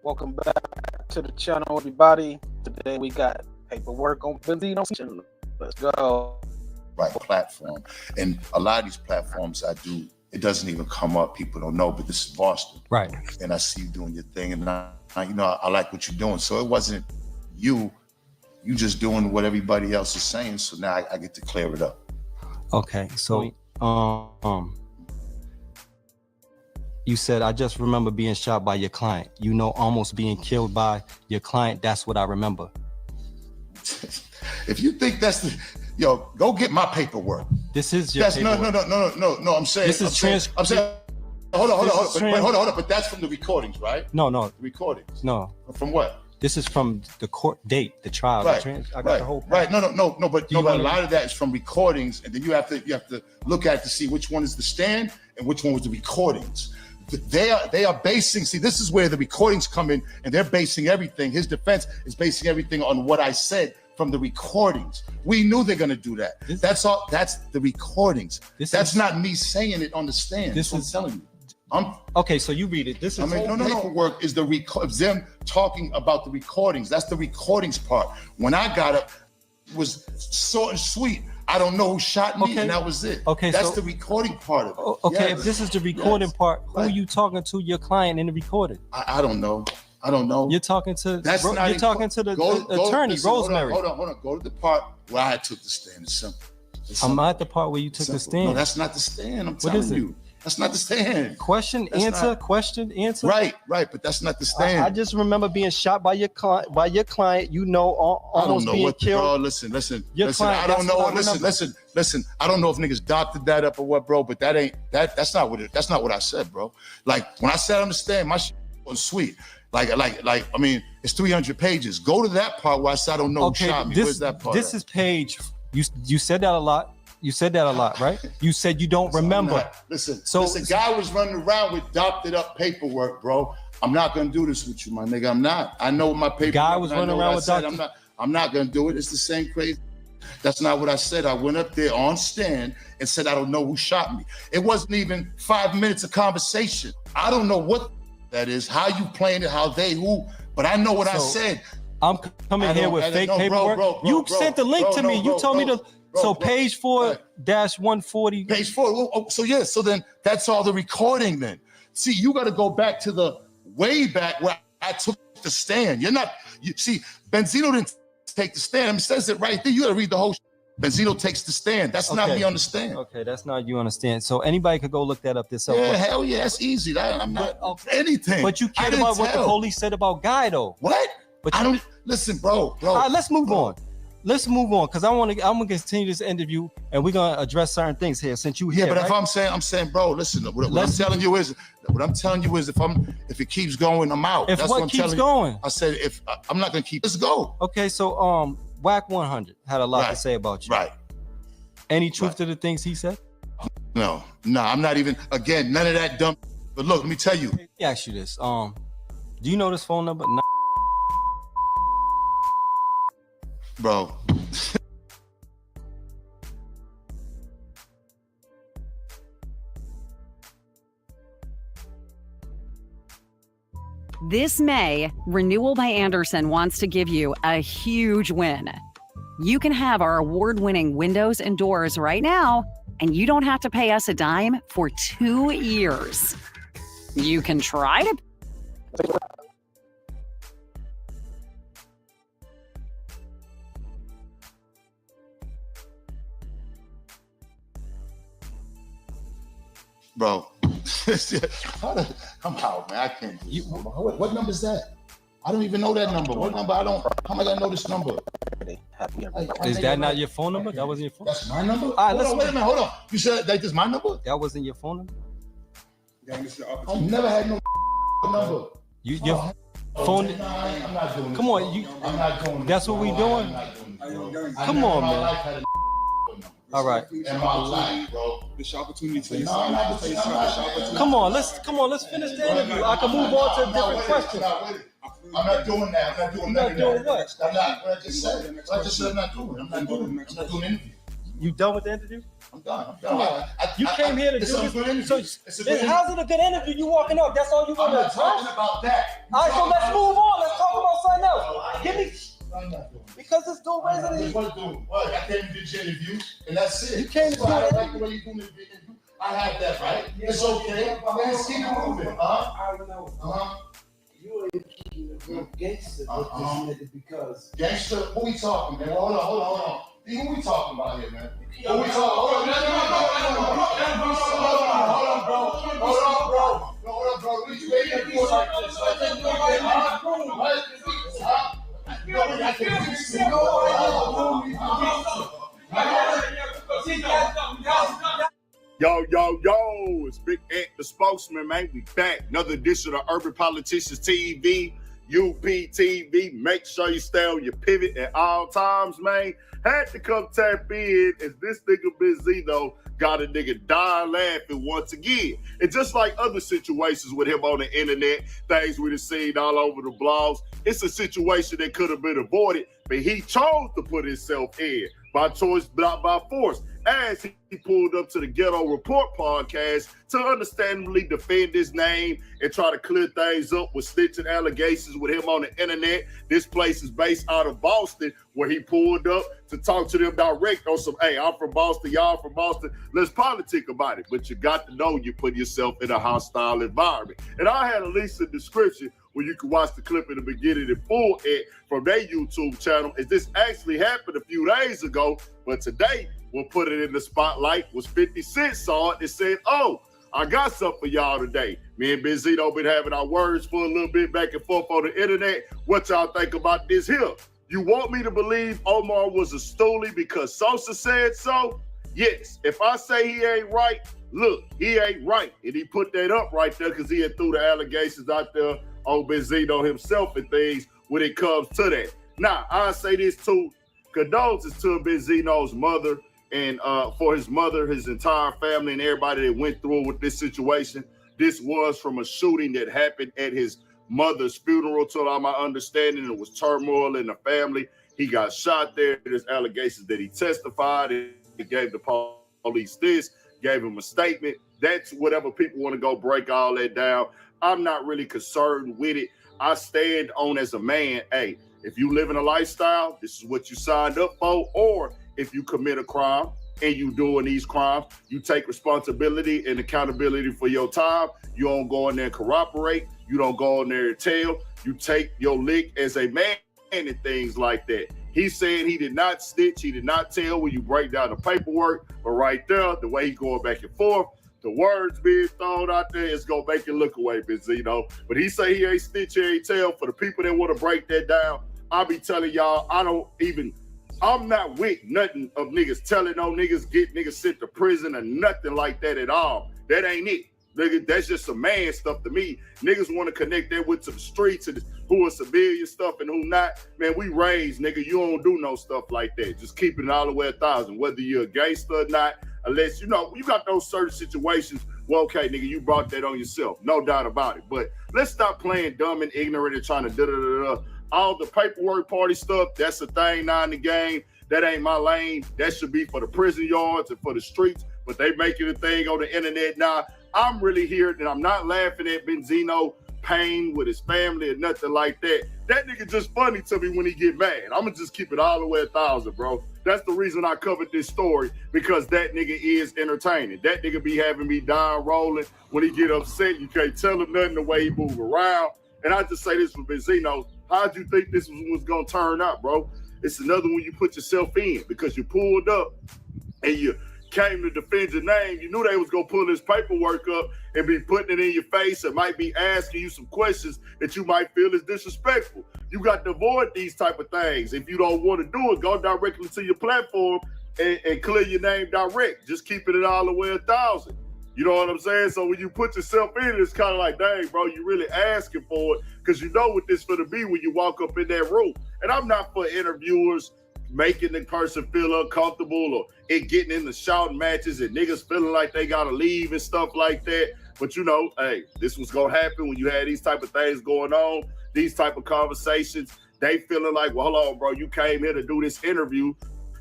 Welcome back to the channel, everybody. Today we got paperwork on Benzino. Let's go. Right platform. And a lot of these platforms I do, it doesn't even come up. People don't know, but this is Boston. Right. And I see you doing your thing, and I like what you're doing. So it wasn't you just doing what everybody else is saying. So now I get to clear it up. Okay. So you said, I just remember being shot by your client. You know, almost being killed by your client. That's what I remember. If you think that's the, go get my paperwork. This is your paperwork. No. I'm saying, I'm saying, hold on. But that's from the recordings, right? No. The recordings. No. From what? This is from the court date, the trial. Right. I got the whole pack. Right. No. But a lot of that is from recordings, and then you have to look at to see which one is the stand and which one was the recordings. They are basing. See, this is where the recordings come in, and they're basing everything. His defense is basing everything on what I said from the recordings. We knew they're gonna do that. That's all. That's the recordings. That's not me saying it on the stand. This is telling you. Okay, so you read it. This is paperwork is them talking about the recordings. That's the recordings part. When I got up, it was short and sweet. I don't know who shot me, and that was it. Okay, that's the recording part of it. Okay, yes. If this is the recording part, who are you talking to? Your client in the recording? I don't know. You're talking to the attorney, Rosemary. Hold on. Go to the part where I took the stand. It's simple. I'm at the part where you took the stand. No, that's not the stand. I'm telling you. That's not the stand. Question, answer. Right. But that's not the stand. I just remember being shot by your client. You know, almost being killed. Bro, listen. I don't know. Listen. I don't know if niggas doctored that up or what, bro. But that's not what I said, bro. Like when I sat on the stand, my shit was sweet. Like, I mean, it's 300 pages. Go to that part where I said I don't know who shot me. Where's that part? This is page. You said that a lot. You said that a lot, right? You said you don't remember. Listen, this guy was running around with doctored up paperwork, bro. I'm not gonna do this with you, my nigga. I'm not. I know my paperwork. Guy was running around with doctored. I'm not gonna do it. It's the same crazy. That's not what I said. I went up there on stand and said I don't know who shot me. It wasn't even 5 minutes of conversation. I don't know what that is, how you playing it, how they, who, but I know what I said. I'm coming here with fake paperwork. You sent the link to me. You told me to. So page 4-140. Page 4. So then that's all the recording then. See, you got to go back to the way back where I took the stand. See, Benzino didn't take the stand. I mean, it says it right there. You got to read the whole. Benzino takes the stand. That's not me on the stand. Okay, that's not you on the stand. So anybody could go look that up themselves. Yeah, hell yeah, it's easy. I'm not anything. But you cared about what the police said about Guy, though. What? But I don't listen, bro. All right, let's move on. Let's move on, because I'm gonna continue this interview, and we're gonna address certain things here. Since you here, but right? If I'm saying, bro, listen. What I'm telling you is, if it keeps going, I'm out. That's what keeps going. I said, if I'm not gonna keep. Let's go. Okay, so Whack 100 had a lot to say about you. Right. Any truth to the things he said? No, I'm not even. Again, none of that dumb. But look, let me tell you. Let me ask you this. Do you know this phone number? Bro. This May, Renewal by Andersen wants to give you a huge win. You can have our award-winning windows and doors right now, and you don't have to pay us a dime for 2 years. You can try to. Bro, I'm out, man. I can't do this number. What number is that? I don't even know that number. What number? How am I gonna know this number? Is that not your phone number? That wasn't your phone. That's my number. All right, wait a minute. Hold on. You said that is my number? That wasn't your phone number. I never had no number. Your phone. I'm not doing. Come on, I'm not doing. That's what we doing. Come on, man. All right. In my life, bro. This opportunity to Come on, let's finish the interview. I can move on to a different question. I'm not doing that. I'm not doing You're not doing what? I'm not. What I just said. I'm not doing. I'm not doing an interview. You done with the interview? I'm done. You came here to do this. Good interview. Then how's it a good interview? You walking up? That's all you want I'm to not talking about that. All right, so let's move on. Let's talk about something else. Give me. Because this dude raising his. What do? What? I came to do your interview, and that's it. You came to do I it. like the way you doing the interview. I have that right. It's okay. Let's keep it moving. I don't know. You ain't keeping the real gangster with this nigga because Gangster, who we talking, man? Hold on. Who we talking about here, man? Who we talking? Hold on, bro. We waiting for like this. Yo, it's Big Ant, the spokesman, man. We back. Another edition of Urban Politicians TV, UPTV. Make sure you stay on your pivot at all times, man. Had to come tap in as this nigga Benzino got a nigga dying laughing once again. And just like other situations with him on the internet, things we've seen all over the blogs, it's a situation that could have been avoided, but he chose to put himself in by choice, not by force, as he pulled up to the Ghetto Report podcast to understandably defend his name and try to clear things up with snitching allegations with him on the internet. This place is based out of Boston, where he pulled up to talk to them direct on some, hey, I'm from Boston, y'all from Boston, let's politic about it. But you got to know you put yourself in a hostile environment. And I had at least a description where you can watch the clip in the beginning and full it from their YouTube channel. As this actually happened a few days ago, but today we'll put it in the spotlight. Was 50 Cent saw it and said, oh, I got something for y'all today. Me and Benzino been having our words for a little bit back and forth on the internet. What y'all think about this here? You want me to believe Omar was a stoolie because Sosa said so? Yes. If I say he ain't right, look, he ain't right. And he put that up right there because he had threw the allegations out there on Benzino himself and things when it comes to that. Now, I say this too. Condolences to Benzino's mother and for his mother, his entire family, and everybody that went through with this situation. This was from a shooting that happened at his mother's funeral, to all my understanding. It was turmoil in the family. He got shot there. There's allegations that he testified and he gave the police this, gave him a statement. That's whatever people want to go break all that down. I'm not really concerned with it. I stand on as a man, hey, if you live in a lifestyle, this is what you signed up for. Or if you commit a crime and you doing these crimes, you take responsibility and accountability for your time. You don't go in there and corroborate. You don't go in there and tell. You take your lick as a man and things like that. He's saying he did not snitch. He did not tell when you break down the paperwork. But right there, the way he going back and forth, the words being thrown out there, it's going to make it look away, Benzino. But he say he ain't snitch, he ain't tell. For the people that want to break that down, I'll be telling y'all, I'm not with nothing of niggas telling no niggas, get niggas sent to prison or nothing like that at all. That ain't it. Nigga, that's just some man stuff to me. Niggas want to connect that with some streets and who are civilian stuff and who not. Man, we raised, nigga, you don't do no stuff like that. Just keeping it all the way 1,000, whether you're a gangster or not, unless, you know, you got those certain situations. Well, okay, nigga, you brought that on yourself. No doubt about it. But let's stop playing dumb and ignorant and trying to da-da-da-da. All the paperwork party stuff, that's a thing now in the game. That ain't my lane. That should be for the prison yards and for the streets. But they making a thing on the internet now. I'm really here, and I'm not laughing at Benzino pain with his family or nothing like that. That nigga just funny to me when he get mad. I'm going to just keep it all the way 1,000, bro. That's the reason I covered this story, because that nigga is entertaining. That nigga be having me down rolling. When he get upset, you can't tell him nothing the way he move around. And I just say this for Benzino. How'd you think this was going to turn out, bro? It's another one you put yourself in because you pulled up and you came to defend your name. You knew they was going to pull this paperwork up and be putting it in your face and might be asking you some questions that you might feel is disrespectful. You got to avoid these type of things. If you don't want to do it, go directly to your platform and clear your name direct. Just keeping it all the way 1,000. You know what I'm saying? So when you put yourself in, it's kind of like, dang, bro, you really asking for it because you know what this finna be when you walk up in that room. And I'm not for interviewers making the person feel uncomfortable or it getting into shouting matches and niggas feeling like they gotta leave and stuff like that. But you know, hey, this was gonna happen when you had these type of things going on, these type of conversations. They feeling like, well, hold on, bro, you came here to do this interview.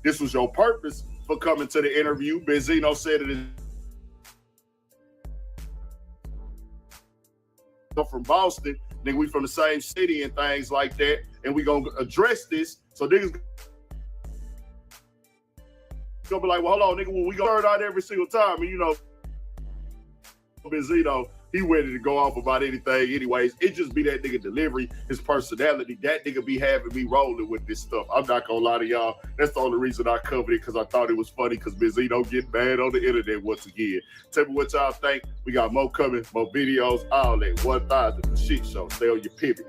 This was your purpose for coming to the interview. Benzino said it is from Boston. Nigga, we from the same city and things like that. And we gonna address this. So niggas gonna be like, well, hold on, nigga, well, we gonna heard out every single time. And you know, Benzino, he ready to go off about anything anyways. It just be that nigga delivery, his personality. That nigga be having me rolling with this stuff. I'm not gonna lie to y'all. That's the only reason I covered it, because I thought it was funny, because Benzino get mad on the internet once again. Tell me what y'all think. We got more coming, more videos, all that. 1000 Shit Show. Stay on your pivot.